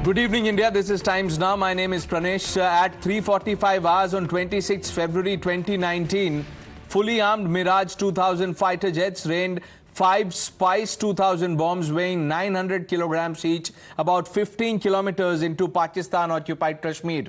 Good evening, India. This is Times Now. My name is Pranesh. At 3:45 hours on 26 February 2019, fully armed Mirage 2000 fighter jets rained 5 Spice 2000 bombs weighing 900 kilograms each, about 15 kilometers into Pakistan-occupied Kashmir.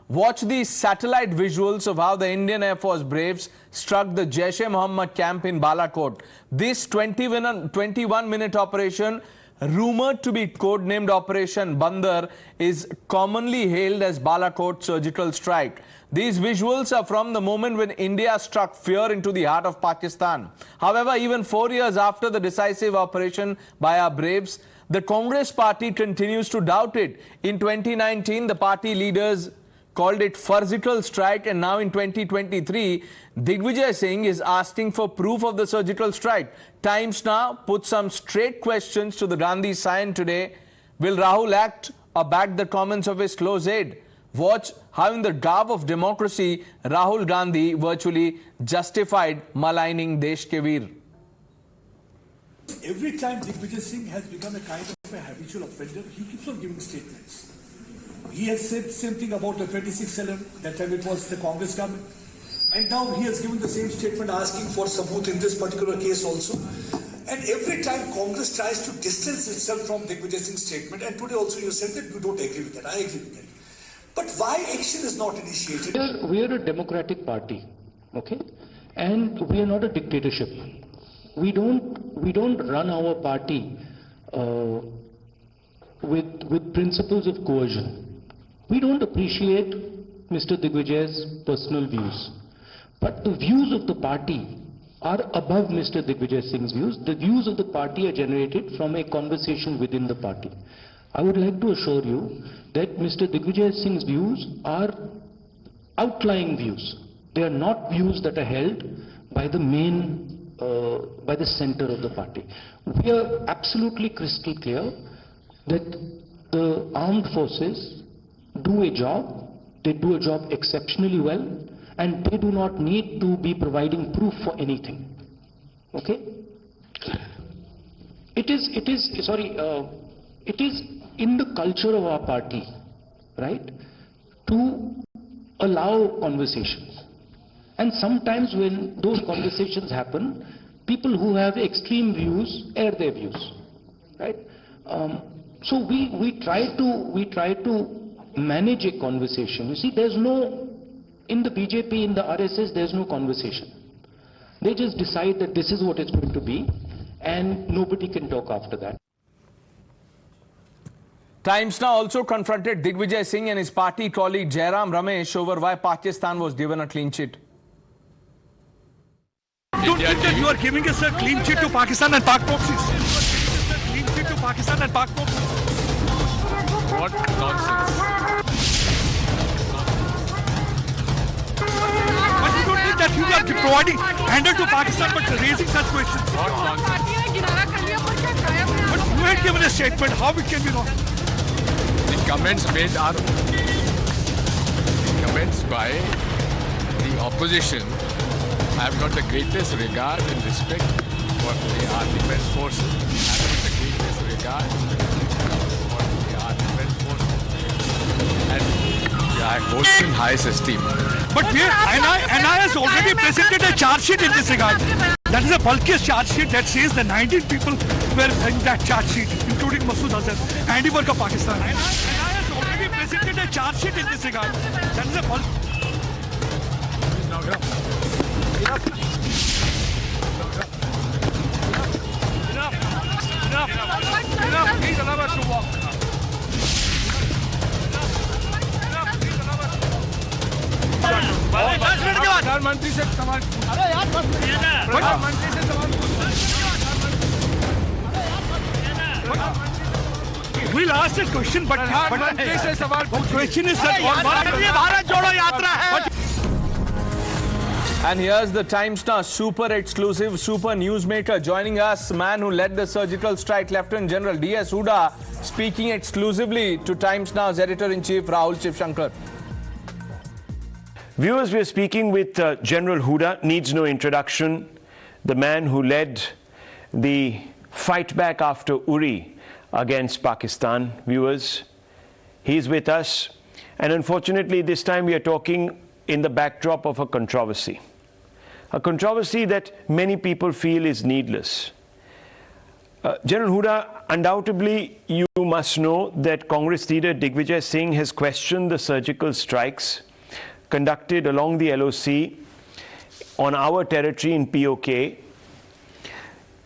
Watch these satellite visuals of how the Indian Air Force braves struck the Jaish-e-Mohammed camp in Balakot. This 21-minute operation, rumored to be codenamed Operation Bandar, is commonly hailed as Balakot surgical strike. These visuals are from the moment when India struck fear into the heart of Pakistan. However, even 4 years after the decisive operation by our braves, the Congress party continues to doubt it. In 2019, the party leaders called it surgical strike, and now in 2023, Digvijay Singh is asking for proof of the surgical strike. Times Now put some straight questions to the Gandhi scion today. Will Rahul act or back the comments of his close aide? Watch how in the garb of democracy, Rahul Gandhi virtually justified maligning Desh ke Veer. Every time Digvijay Singh has become a kind of a habitual offender, he keeps on giving statements. He has said the same thing about the 26/11, that time it was the Congress government. And now he has given the same statement asking for sabut in this particular case also. And every time Congress tries to distance itself from Digvijay Singh's statement, and today also you said that you don't agree with that. I agree with that. But why action is not initiated? We are a democratic party, okay? And we are not a dictatorship. We don't run our party with principles of coercion. We don't appreciate Mr. Digvijay's personal views, but the views of the party are above Mr. Digvijay Singh's views. The views of the party are generated from a conversation within the party. I would like to assure you that Mr. Digvijay Singh's views are outlying views. They are not views that are held by the by the center of the party. We are absolutely crystal clear that the armed forces do a job, they do a job exceptionally well, and they do not need to be providing proof for anything. Okay? It is in the culture of our party, right, to allow conversations. And sometimes when those conversations happen, people who have extreme views air their views, right? So we try to manage a conversation. You see, there's no, in the BJP, in the RSS, there's no conversation. They just decide that this is what it's going to be, and nobody can talk after that. Times Now also confronted Digvijay Singh and his party colleague Jairam Ramesh over why Pakistan was given a clean chit. Don't think that you are giving us a clean chit to Pakistan and Pak proxies. Clean chit to Pakistan and Pak proxies. What nonsense. But you don't think that you are providing handle to Pakistan but raising such questions? What nonsense. But you had given a statement, how it can be wrong? The comments made are comments by the opposition. I have got the greatest regard and respect for our defense forces. I have got the greatest regard for our defense forces. And I hold in highest esteem. But NI has already presented a charge sheet in this regard. That is a bulkiest charge sheet that says the 19 people were in that charge sheet, including Masood Azhar, handiwork of Pakistan. NI has already presented a charge sheet in this regard. That is a bulk. Enough. Please allow us to walk. प्रधानमंत्री से सवाल प्रधानमंत्री से सवाल We'll ask a question, but the question is that Bharat जोड़ो यात्रा है. And here's the Times Now super exclusive, super newsmaker joining us, man who led the surgical strike, Lieutenant General D.S. Huda, speaking exclusively to Times Now's editor-in-chief, Rahul Shivshankar. Viewers, we are speaking with General Huda, needs no introduction, the man who led the fight back after Uri against Pakistan. Viewers, He's with us. And unfortunately, this time we are talking in the backdrop of a controversy. A controversy that many people feel is needless. General Huda, undoubtedly you must know that Congress leader Digvijay Singh has questioned the surgical strikes conducted along the LOC on our territory in POK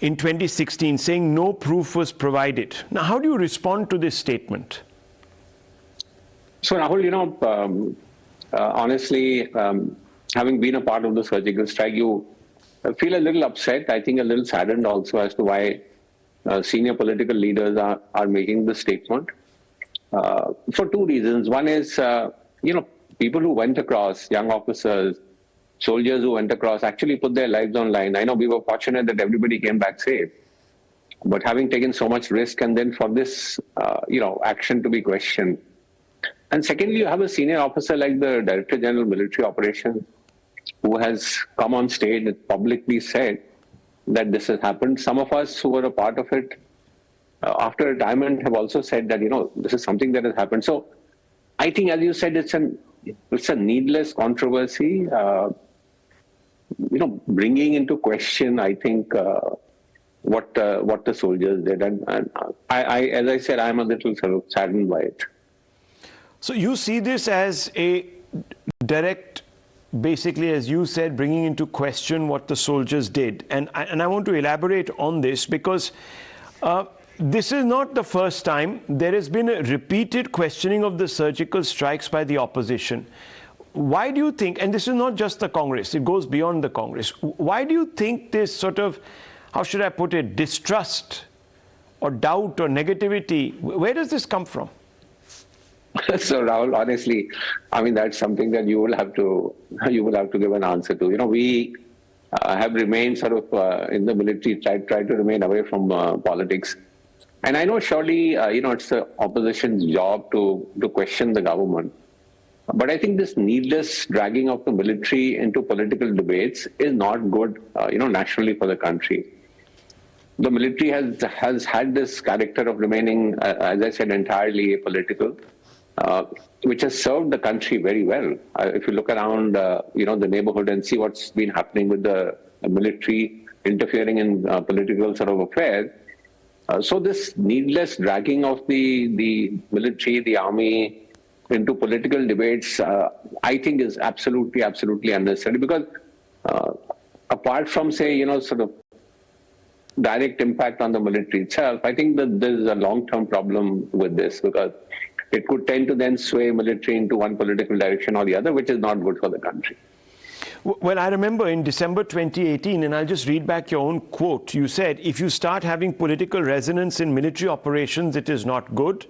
in 2016, saying no proof was provided. Now, how do you respond to this statement? So, Rahul, honestly, having been a part of the surgical strike, you feel a little upset, I think a little saddened also as to why senior political leaders are making this statement for two reasons. One is, people who went across, young officers, soldiers who went across, actually put their lives on line. I know we were fortunate that everybody came back safe, but having taken so much risk and then for this, action to be questioned. And secondly, you have a senior officer like the Director General Military Operations who has come on stage and publicly said that this has happened. Some of us who were a part of it after retirement have also said that, this is something that has happened. So I think, as you said, it's a needless controversy, bringing into question, I think, what the soldiers did. And I, as I said, I'm a little sort of saddened by it. So you see this as a direct, basically, as you said, bringing into question what the soldiers did. And I want to elaborate on this because this is not the first time. There has been a repeated questioning of the surgical strikes by the opposition. Why do you think, and this is not just the Congress, it goes beyond the Congress, why do you think this sort of, how should I put it, distrust or doubt or negativity, where does this come from? So Rahul, honestly, I mean, that's something that you will have to give an answer to. We have remained sort of in the military, try to remain away from politics. And I know surely, it's the opposition's job to question the government. But I think this needless dragging of the military into political debates is not good, nationally for the country. The military has had this character of remaining, as I said, entirely apolitical. Which has served the country very well. If you look around, the neighborhood and see what's been happening with the military interfering in political sort of affairs. So this needless dragging of the military, the army into political debates, I think is absolutely unnecessary because apart from, say, sort of direct impact on the military itself, I think that there's a long-term problem with this because it could tend to then sway military into one political direction or the other, which is not good for the country. Well, I remember in December 2018, and I'll just read back your own quote, you said, if you start having political resonance in military operations, it is not good.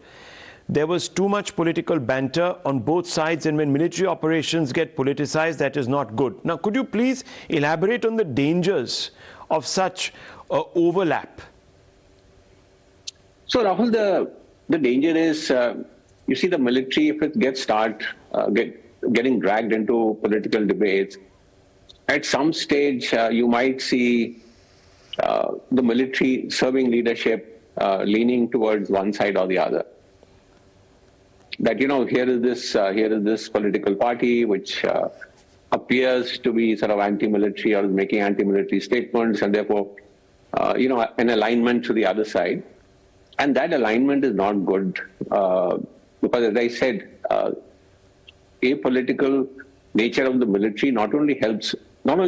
There was too much political banter on both sides, and when military operations get politicized, that is not good. Now, could you please elaborate on the dangers of such overlap? So, Rahul, the danger is, you see, the military, if it gets getting dragged into political debates, at some stage you might see the military serving leadership leaning towards one side or the other. That here is this political party which appears to be sort of anti-military or is making anti-military statements, and therefore an alignment to the other side, and that alignment is not good. Because, as I said, apolitical nature of the military not only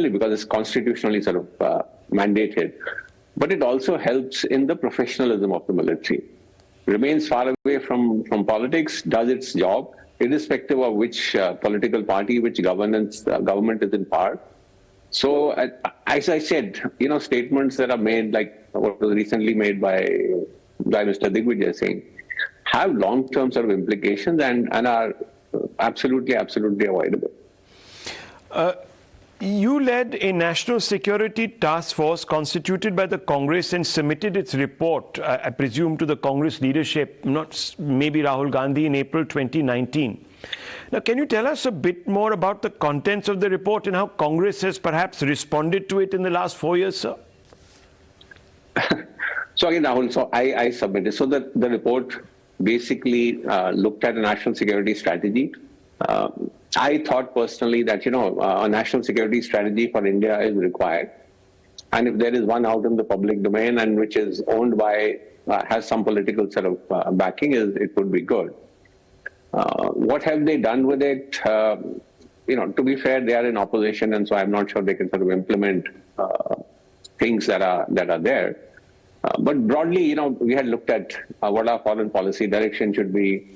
because it's constitutionally sort of mandated, but it also helps in the professionalism of the military. Remains far away from politics, does its job, irrespective of which political party, which government is in power. So, as I said, statements that are made, like what was recently made by Mr. Digvijay Singh, have long-term sort of implications and are absolutely avoidable. You led a national security task force constituted by the Congress and submitted its report, I presume, to the Congress leadership, maybe Rahul Gandhi, in April 2019. Now, can you tell us a bit more about the contents of the report and how Congress has perhaps responded to it in the last 4 years, sir? So again, Rahul, I submitted. So the report basically looked at a national security strategy. I thought personally that, a national security strategy for India is required. And if there is one out in the public domain and which is owned by, has some political sort of backing, it would be good. What have they done with it? To be fair, they are in opposition, and so I'm not sure they can sort of implement things that are there. But broadly, we had looked at what our foreign policy direction should be,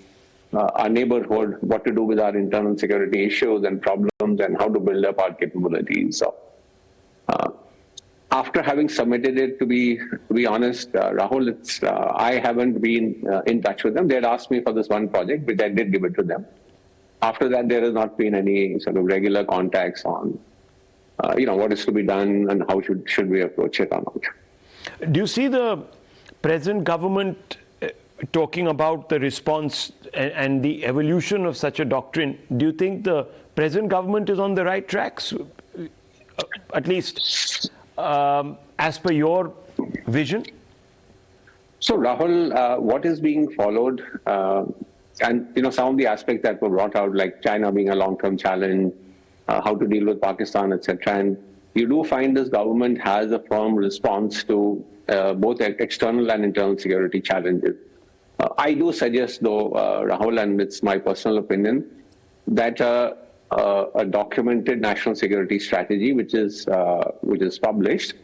our neighborhood, what to do with our internal security issues and problems, and how to build up our capabilities. So, after having submitted it, to be honest, Rahul, I haven't been in touch with them. They had asked me for this one project, which I did give it to them. After that, there has not been any sort of regular contacts on, what is to be done and how should we approach it or not. Do you see the present government talking about the response and the evolution of such a doctrine? Do you think the present government is on the right tracks, at least as per your vision? So, Rahul, what is being followed, and some of the aspects that were brought out, like China being a long-term challenge, how to deal with Pakistan, etc. And you do find this government has a firm response to both external and internal security challenges. I do suggest, though, Rahul, and it's my personal opinion, that a documented national security strategy, which is published,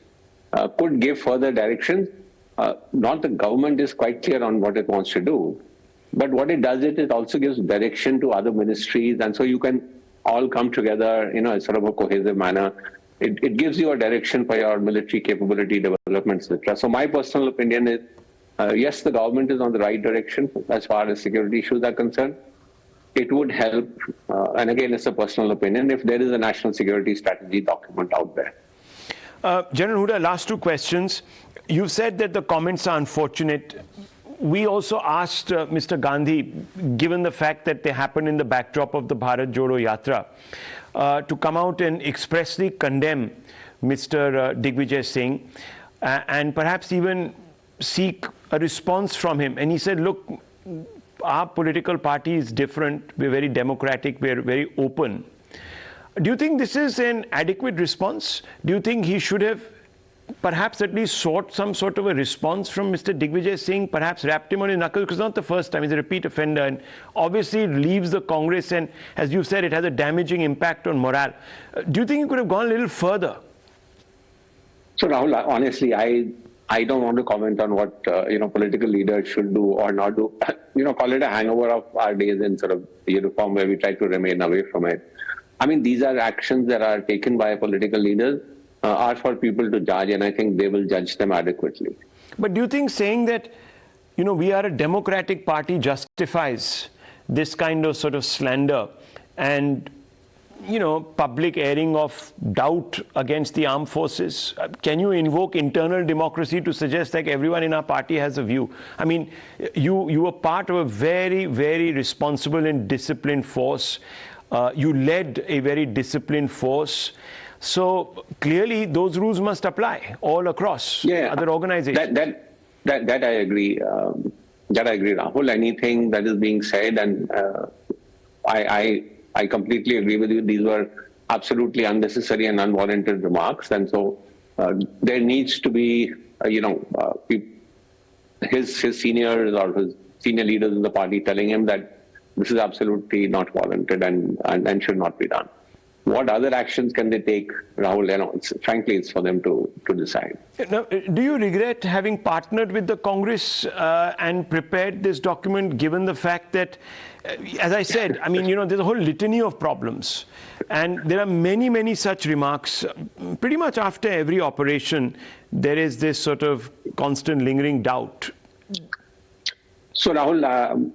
could give further direction. Not the government is quite clear on what it wants to do, but what it does, it also gives direction to other ministries, and so you can all come together, in sort of a cohesive manner. It gives you a direction for your military capability development, etc. So my personal opinion is, yes, the government is on the right direction as far as security issues are concerned. It would help, and again, it's a personal opinion, if there is a national security strategy document out there. General Huda, last two questions. You said that the comments are unfortunate. We also asked Mr. Gandhi, given the fact that they happened in the backdrop of the Bharat Jodo Yatra, to come out and expressly condemn Mr. Digvijay Singh and perhaps even seek a response from him. And he said, look, our political party is different. We're very democratic. We're very open. Do you think this is an adequate response? Do you think he should have perhaps at least sought some sort of a response from Mr. Digvijay Singh, perhaps rapped him on his knuckles, because it's not the first time, he's a repeat offender and obviously leaves the Congress, and as you said, it has a damaging impact on morale. Do you think you could have gone a little further? So Rahul, honestly, I don't want to comment on what political leaders should do or not do. Call it a hangover of our days in sort of uniform where we try to remain away from it. I mean, these are actions that are taken by political leaders, are for people to judge, and I think they will judge them adequately. But do you think saying that, we are a democratic party justifies this kind of sort of slander and, public airing of doubt against the armed forces? Can you invoke internal democracy to suggest that everyone in our party has a view? I mean, you were part of a very, very responsible and disciplined force. You led a very disciplined force. So clearly those rules must apply all across other organizations. That I agree. That I agree, Rahul. Anything that is being said, and I completely agree with you. These were absolutely unnecessary and unwarranted remarks, and so there needs to be, his seniors or his senior leaders in the party telling him that this is absolutely not warranted and should not be done. What other actions can they take, Rahul? Frankly, it's for them to decide. Now, do you regret having partnered with the Congress and prepared this document, given the fact that, as I said, I mean, there's a whole litany of problems. And there are many, many such remarks. Pretty much after every operation, there is this sort of constant lingering doubt. So, Rahul,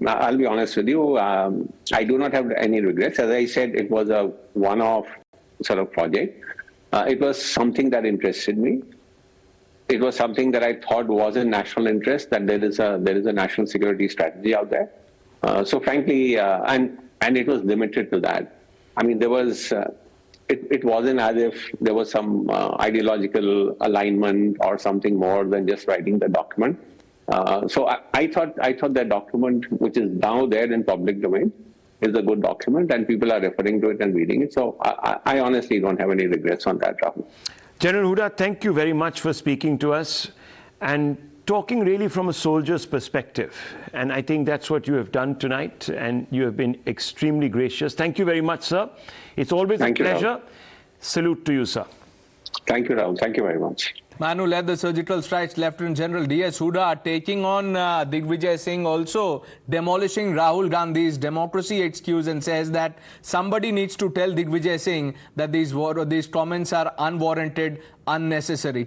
I'll be honest with you. I do not have any regrets. As I said, it was a one-off sort of project. It was something that interested me. It was something that I thought was in national interest, that there is a national security strategy out there. So, frankly, and it was limited to that. I mean, there was. It wasn't as if there was some ideological alignment or something more than just writing the document. So I thought that document, which is now there in public domain, is a good document, and people are referring to it and reading it. So I honestly don't have any regrets on that, Rahul. General Huda, thank you very much for speaking to us and talking really from a soldier's perspective. And I think that's what you have done tonight, and you have been extremely gracious. Thank you very much, sir. It's always a pleasure. Salute to you, sir. Thank you, Rahul. Thank you very much. Man who led the surgical strikes, Lieutenant General D.S. Huda, taking on Digvijay Singh, also demolishing Rahul Gandhi's democracy excuse, and says that somebody needs to tell Digvijay Singh that these comments are unwarranted, unnecessary.